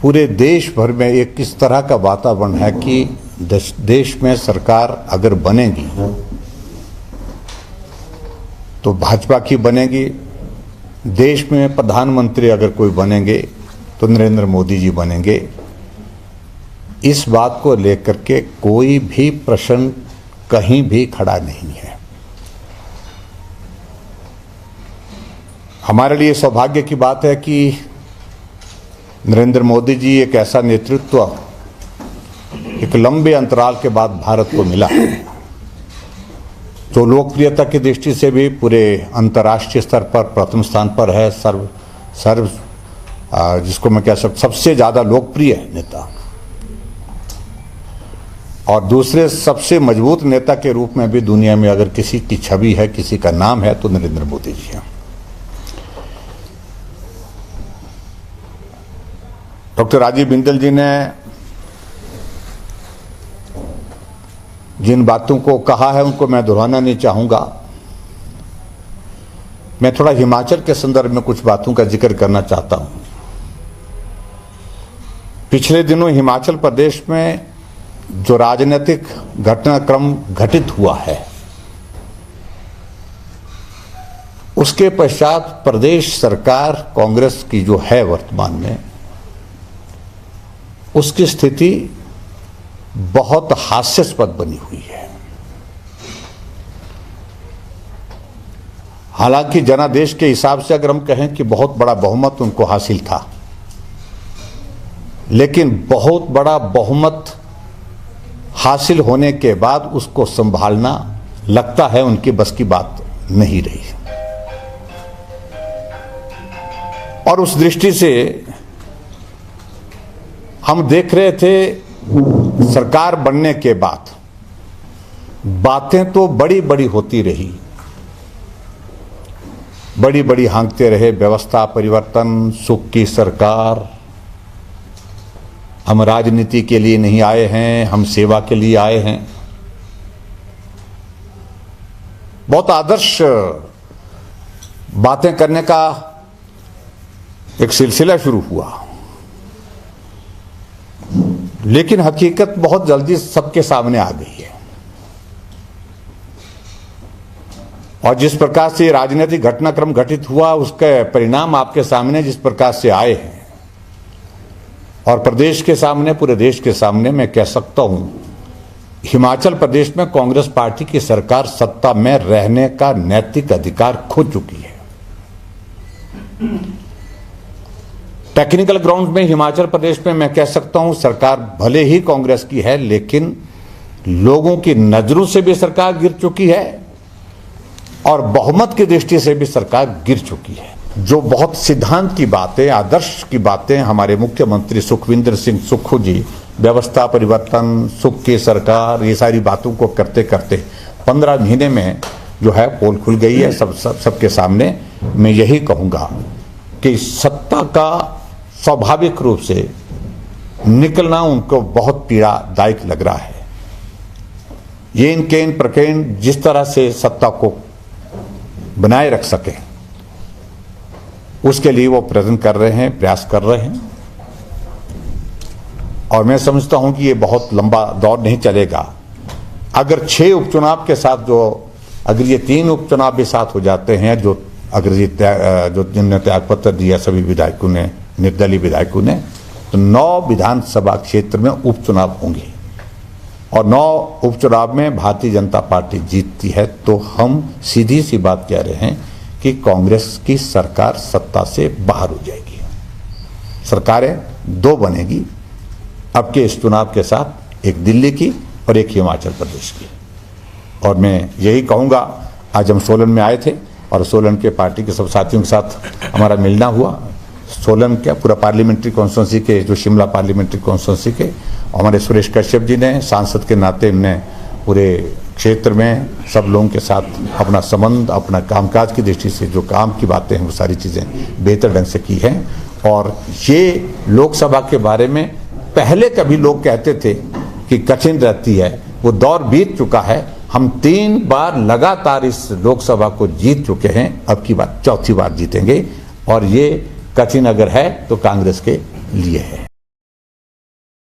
पूरे देश भर में एक इस तरह का वातावरण है कि देश में सरकार अगर बनेगी तो भाजपा की बनेगी, देश में प्रधानमंत्री अगर कोई बनेंगे तो नरेंद्र मोदी जी बनेंगे। इस बात को लेकर के कोई भी प्रश्न कहीं भी खड़ा नहीं है। हमारे लिए सौभाग्य की बात है कि नरेंद्र मोदी जी एक ऐसा नेतृत्व एक लंबे अंतराल के बाद भारत को मिला है, जो लोकप्रियता की दृष्टि से भी पूरे अंतर्राष्ट्रीय स्तर पर प्रथम स्थान पर है। जिसको मैं कह सकता सबसे ज्यादा लोकप्रिय नेता, और दूसरे सबसे मजबूत नेता के रूप में भी दुनिया में अगर किसी की छवि है, किसी का नाम है तो नरेंद्र मोदी जी हैं। डॉक्टर राजीव बिंदल जी ने जिन बातों को कहा है उनको मैं दोहराना नहीं चाहूंगा। मैं थोड़ा हिमाचल के संदर्भ में कुछ बातों का जिक्र करना चाहता हूं। पिछले दिनों हिमाचल प्रदेश में जो राजनीतिक घटनाक्रम घटित हुआ है, उसके पश्चात प्रदेश सरकार कांग्रेस की जो है वर्तमान में, उसकी स्थिति बहुत हास्यास्पद बनी हुई है। हालांकि जनादेश के हिसाब से अगर हम कहें कि बहुत बड़ा बहुमत उनको हासिल था, लेकिन बहुत बड़ा बहुमत हासिल होने के बाद उसको संभालना लगता है उनकी बस की बात नहीं रही। और उस दृष्टि से हम देख रहे थे सरकार बनने के बाद बातें तो बड़ी बड़ी होती रही, बड़ी बड़ी हाँकते रहे, व्यवस्था परिवर्तन, सुख की सरकार, हम राजनीति के लिए नहीं आए हैं, हम सेवा के लिए आए हैं। बहुत आदर्श बातें करने का एक सिलसिला शुरू हुआ, लेकिन हकीकत बहुत जल्दी सबके सामने आ गई है। और जिस प्रकार से राजनीतिक घटनाक्रम घटित हुआ, उसके परिणाम आपके सामने जिस प्रकार से आए हैं, और प्रदेश के सामने, पूरे देश के सामने, मैं कह सकता हूं हिमाचल प्रदेश में कांग्रेस पार्टी की सरकार सत्ता में रहने का नैतिक अधिकार खो चुकी है। टेक्निकल ग्राउंड में हिमाचल प्रदेश में मैं कह सकता हूं सरकार भले ही कांग्रेस की है, लेकिन लोगों की नजरों से भी सरकार गिर चुकी है और बहुमत की दृष्टि से भी सरकार गिर चुकी है। जो बहुत सिद्धांत की बातें, आदर्श की बातें हमारे मुख्यमंत्री सुखविंदर सिंह सुक्खू जी, व्यवस्था परिवर्तन, सुख की सरकार, ये सारी बातों को करते करते 15 महीने में जो है पोल खुल गई है सबके सामने। मैं यही कहूंगा कि सत्ता का स्वाभाविक रूप से निकलना उनको बहुत पीड़ादायक लग रहा है। ये इनके इन प्रकरण जिस तरह से सत्ता को बनाए रख सके, उसके लिए वो प्रयत्न कर रहे हैं, प्रयास कर रहे हैं। और मैं समझता हूं कि ये बहुत लंबा दौर नहीं चलेगा। अगर 6 उपचुनाव के साथ अगर ये 3 उपचुनाव भी साथ हो जाते हैं, अगर ये जिन्होंने त्यागपत्र दिया सभी विधायकों ने, निर्दलीय विधायकों ने, तो 9 विधानसभा क्षेत्र में उपचुनाव होंगे और 9 उपचुनाव में भारतीय जनता पार्टी जीतती है तो हम सीधी सी बात कह रहे हैं कि कांग्रेस की सरकार सत्ता से बाहर हो जाएगी। सरकारें 2 बनेगी अब के इस चुनाव के साथ, एक दिल्ली की और एक हिमाचल प्रदेश की। और मैं यही कहूँगा, आज हम सोलन में आए थे और सोलन के पार्टी के सब साथियों के साथ हमारा मिलना हुआ। सोलन के पूरा पार्लियामेंट्री कॉन्स्टिट्यूंसी के, जो शिमला पार्लियामेंट्री कॉन्स्टिट्यूंसी के, हमारे सुरेश कश्यप जी ने सांसद के नाते हमने पूरे क्षेत्र में सब लोगों के साथ अपना संबंध, अपना कामकाज की दृष्टि से जो काम की बातें हैं वो सारी चीज़ें बेहतर ढंग से की हैं। और ये लोकसभा के बारे में पहले कभी लोग कहते थे कि कठिन रहती है, वो दौर बीत चुका है। हम 3 बार लगातार इस लोकसभा को जीत चुके हैं, अब की बार 4थी बार जीतेंगे। और ये कठिन अगर है तो कांग्रेस के लिए है।